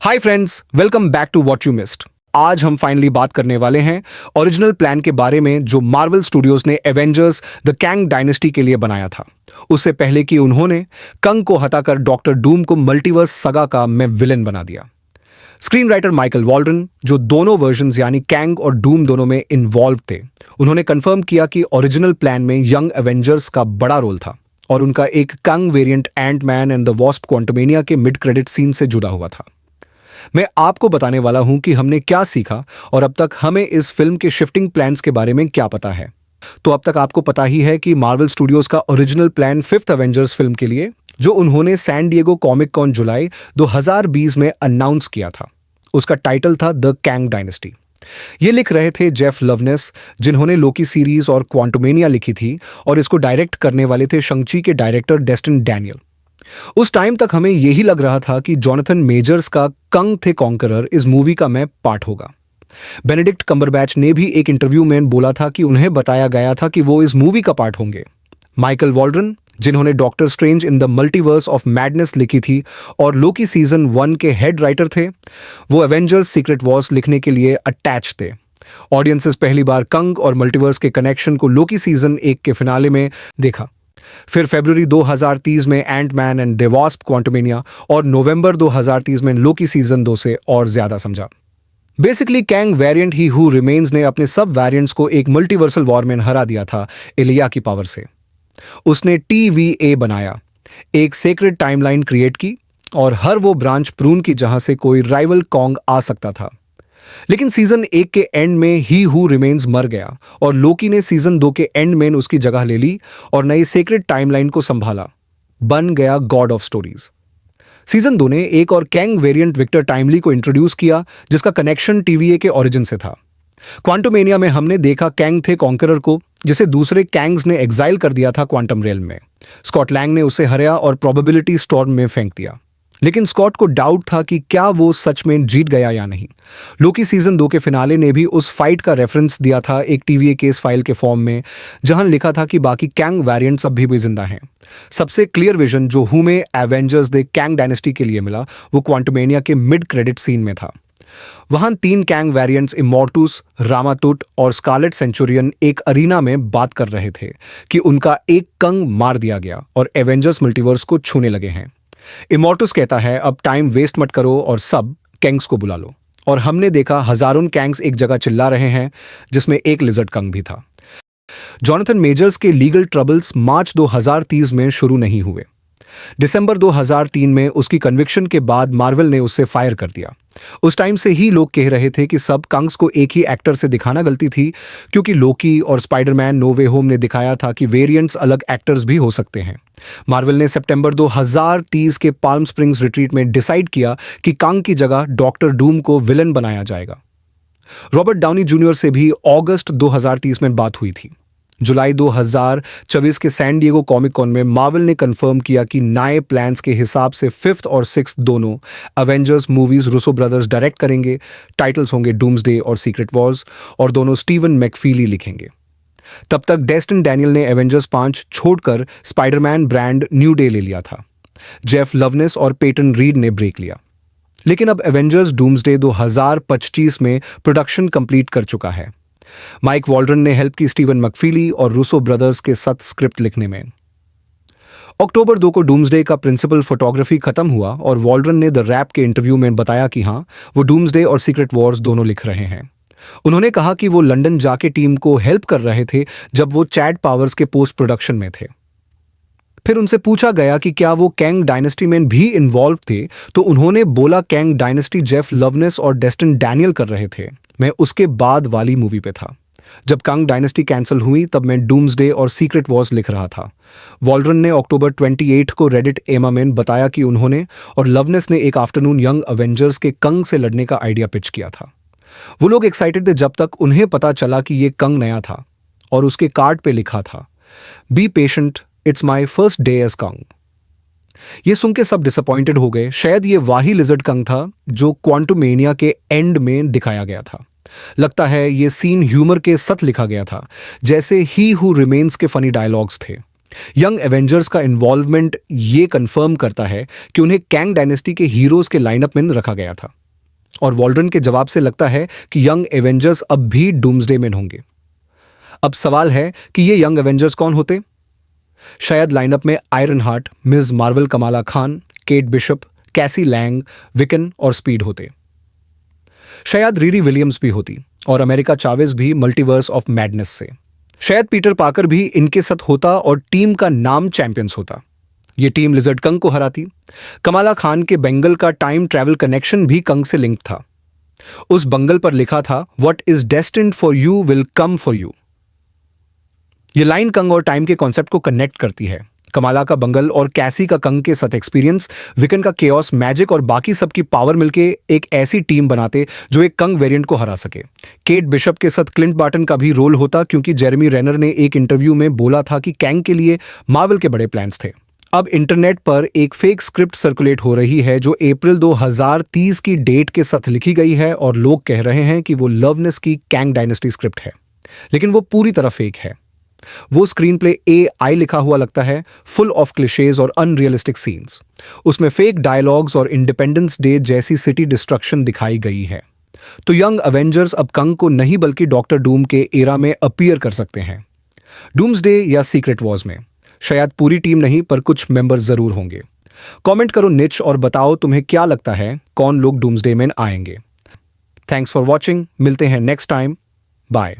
Hi friends, welcome back to what you missed. आज हम finally बात करने वाले हैं ओरिजिनल प्लान के बारे में जो मार्वल स्टूडियोज ने एवेंजर्स द कैंग डायनेस्टी के लिए बनाया था। उससे पहले कि उन्होंने कंग को हटाकर डॉक्टर डूम को मल्टीवर्स सगा का में विलेन बना दिया। स्क्रीन राइटर माइकल वॉल्डन, जो दोनों वर्जन्स यानी कैंग और डूम दोनों में इन्वॉल्व थे, उन्होंने कंफर्म किया कि ओरिजिनल प्लान में यंग एवेंजर्स का बड़ा रोल था और उनका एक Kang variant ant Man and the Wasp Quantumania के मिड क्रेडिट सीन से जुड़ा हुआ था। मैं आपको बताने वाला हूं कि हमने क्या सीखा और अब तक हमें इस फिल्म के शिफ्टिंग प्लान्स के बारे में क्या पता है। तो अब तक आपको पता ही है कि मार्वल स्टूडियोज का original plan fifth Avengers film के लिए, जो उन्होंने सैन डिएगो कॉमिक कॉन जुलाई 2020 में अनाउंस किया था, उसका टाइटल था द कैंग डायनेस्टी। ये लिख रहे थे जेफ लवनेस, जिन्होंने लोकी सीरीज और क्वांटमेनिया लिखी थी, और इसको डायरेक्ट करने वाले थे शंग-ची के डायरेक्टर डेस्टिन डैनियल। उस टाइम तक हमें यही लग रहा था कि जोनाथन मेजर्स का कंग थे कॉन्करर इस मूवी का मैं पार्ट होगा। बेनेडिक्ट कम्बरबैच ने भी एक इंटरव्यू में बोला था कि उन्हें बताया गया था कि वो इस मूवी का पार्ट होंगे। माइकल वॉल्डन, जिन्होंने doctor strange in the multiverse of madness लिखी थी और लोकी सीजन 1 के हेड राइटर थे, वो एवेंजर्स सीक्रेट वॉर्स लिखने के लिए अटैच थे। ऑडियंसेस पहली बार कंग और मल्टीवर्स के कनेक्शन को लोकी सीजन 1 के फिनाले में देखा, फिर फरवरी 2030 में Ant Man and the Wasp Quantumania, और नवंबर 2030 में लोकी सीजन 2 से और ज्यादा समझा। Basically Kang variant he who remains ने अपने सब वेरिएंट्स को एक मल्टीवर्सल वॉर में हरा दिया था इलिया की पावर से। उसने TVA बनाया, एक सेक्रेट टाइमलाइन क्रिएट की और हर वो ब्रांच प्रून की जहां से कोई राइवल कॉन्ग आ सकता था। लेकिन सीजन 1 के एंड में ही हु रिमेन्स मर गया और लोकी ने सीजन 2 के एंड में उसकी जगह ले ली और नई सेक्रेट टाइमलाइन को संभाला, बन गया गॉड ऑफ स्टोरीज। सीजन 2 ने एक और कैंग वेरिएंट विक्टर टाइमली को इंट्रोड्यूस किया, जिसका कनेक्शन TVA के ओरिजिन से था। क्वांटमेनिया में हमने देखा कैंग थे कॉन्करर को, जिसे दूसरे कैंग्स ने एग्जाइल कर दिया था क्वांटम रेल्म में। स्कॉट लैंग ने उसे हराया और प्रोबेबिलिटी स्टॉर्म में फेंक दिया, लेकिन स्कॉट को डाउट था कि क्या वो सच में जीत गया या नहीं। लोकी सीजन 2 के फिनाले ने भी उस फाइट का रेफरेंस दिया था एक TVA केस फाइल के फॉर्म में, जहां लिखा था कि बाकी कैंग वेरिएंट्स अभी भी जिंदा हैं। सबसे क्लियर विजन जो हु में एवेंजर्स द कैंग डायनेस्टी के लिए मिला, वो क्वांटमेनिया के मिड क्रेडिट सीन में था। वहां 3 कैंग वेरिएंट्स इमॉर्टस, रामातुट और स्कारलेट सेंचुरियन एक अरीना में बात कर रहे थे कि उनका एक कंग मार दिया गया और एवेंजर्स मल्टीवर्स को छूने लगे हैं। इमॉर्टस कहता है, अब टाइम वेस्ट मत करो और सब कैंग्स को बुला लो। और हमने देखा हजारों कैंग्स एक जगह चिल्ला रहे हैं, जिसमें एक लिजर्ड कंग भी था। जोनाथन मेजर्स के लीगल ट्रबल्स मार्च 2030 में शुरू नहीं हुए। दिसंबर 2003 में उसकी कन्विक्शन के बाद मार्वल ने उसे फायर कर दिया। उस टाइम से ही लोग कह रहे थे कि सब कंग्स को एक ही एक्टर से दिखाना गलती थी, क्योंकि लोकी और स्पाइडरमैन नो वे होम ने दिखाया था कि वेरिएंट्स अलग एक्टर्स भी हो सकते हैं। मार्वल ने सितंबर 2030 के पाल्म स्प्रिंग्स रिट्रीट में डिसाइड किया कि कंग की जगह डॉक्टर डूम को विलन बनाया जाएगा। रॉबर्ट डाउनी जूनियर से भी अगस्त 2030 में बात हुई थी। जुलाई 2024 के सैन डिएगो कॉमिक कॉन में मार्वल ने कंफर्म किया कि नए प्लान्स के हिसाब से फिफ्थ और सिक्स्थ दोनों Avengers movies Russo brothers direct करेंगे। टाइटल्स होंगे डूम्सडे और सीक्रेट वॉर्स, और दोनों स्टीवन मैकफीली लिखेंगे। तब तक डेस्टिन डैनियल ने एवेंजर्स 5 छोड़कर स्पाइडरमैन ब्रांड न्यू डे ले लिया था। जेफ लवनेस और पेटन रीड ने ब्रेक लिया। लेकिन अब एवेंजर्स डूम्सडे 2025 में प्रोडक्शन कंप्लीट कर चुका है। माइक वॉल्डन ने हेल्प की स्टीवन मैकफीली और रूसो ब्रदर्स के साथ स्क्रिप्ट लिखने में। अक्टूबर 2 को डूम्सडे का प्रिंसिपल फोटोग्राफी खत्म हुआ और वॉल्डन ने द रैप के इंटरव्यू में बताया कि हाँ, वो डूम्सडे और सीक्रेट वॉर्स दोनों लिख रहे हैं। उन्होंने कहा कि वो लंदन जाके टीम को हेल्प कर रहे थे जब वो चैड पावर्स के पोस्ट प्रोडक्शन में थे। फिर उनसे पूछा गया कि क्या वो कैंग डायनेस्टी में भी इन्वॉल्व थे, तो उन्होंने बोला कैंग डायनेस्टी जेफ लवनेस और डेस्टिन डैनियल कर रहे थे, मैं उसके बाद वाली मूवी पे था। जब कंग डायनेस्टी कैंसिल हुई तब मैं डूम्सडे और सीक्रेट वॉर्स लिख रहा था। वॉल्डन ने अक्टूबर 28 को रेडिट एमा में बताया कि उन्होंने और लवनेस ने एक आफ्टरनून यंग अवेंजर्स के कंग से लड़ने का आइडिया पिच किया था। वो लोग एक्साइटेड थे जब तक उन्हें पता चला कि ये कंग नया था और उसके कार्ड पे लिखा था, be patient, it's my first day as कंग। ये सुन के सब डिसअपॉइंटेड हो गए। शायद ये वही लिजर्ड कंग था जो क्वांटमेनिया के एंड में दिखाया गया था। लगता है ये सीन ह्यूमर के साथ लिखा गया था, जैसे ही हु रिमेन्स के फनी डायलॉग्स थे। यंग एवेंजर्स का इन्वॉल्वमेंट ये कंफर्म करता है कि उन्हें कैंग डायनेस्टी के हीरोज के लाइनअप में रखा गया था। और वॉल्ड्रन के जवाब से लगता है कि यंग एवेंजर्स अब भी डूम्सडे में होंगे। अब सवाल है कि ये यंग एवेंजर्स कौन होते? शायद लाइनअप में iron heart, miss Marvel Kamala Khan, Kate Bishop, कैसी लैंग, विकन और स्पीड होते। शायद रीरी विलियम्स भी होती और अमेरिका चावेज भी मल्टीवर्स ऑफ मैडनेस से। शायद पीटर पाकर भी इनके साथ होता और टीम का नाम चैंपियंस होता। ये टीम लिजर्ड कंग को हराती। कमाला खान के बेंगल का टाइम ट्रैवल कनेक्शन भी कंग से लिंक था। उस बंगल पर लिखा था, what is destined for you will come for you. ये लाइन कंग और टाइम के कॉन्सेप्ट को कनेक्ट करती है। कमाला का बंगल और कैसी का कंग के साथ एक्सपीरियंस, विकन का केओस मैजिक और बाकी सबकी पावर मिलके एक ऐसी टीम बनाते जो एक कंग वेरिएंट को हरा सके। केट बिशप के साथ क्लिंट बार्टन का भी रोल होता, क्योंकि जेरेमी रेनर ने एक इंटरव्यू में बोला था कि कैंग के लिए मार्वल के बड़े प्लान्स थे। अब इंटरनेट पर एक फेक स्क्रिप्ट सर्कुलेट हो रही है जो अप्रैल 2030 की डेट के साथ लिखी गई है और लोग कह रहे हैं कि वो लवनेस की कैंग डायनेस्टी स्क्रिप्ट है, लेकिन वो पूरी तरह फेक है। वो स्क्रीन प्ले AI लिखा हुआ लगता है, फुल ऑफ क्लिशेज और अनरियलिस्टिक सीन्स। उसमें फेक डायलॉग्स और इंडिपेंडेंस डे जैसी सिटी डिस्ट्रक्शन दिखाई गई है। तो यंग अवेंजर्स अब कंग को नहीं बल्कि डॉक्टर डूम के एरा में अपीयर कर सकते हैं। डूम्सडे या सीक्रेट वॉर्स में शायद पूरी टीम नहीं पर कुछ मेंबर जरूर होंगे। कमेंट करो निच और बताओ तुम्हें क्या लगता है कौन लोग डूम्सडे में आएंगे। थैंक्स फॉर वॉचिंग, मिलते हैं नेक्स्ट टाइम, बाय।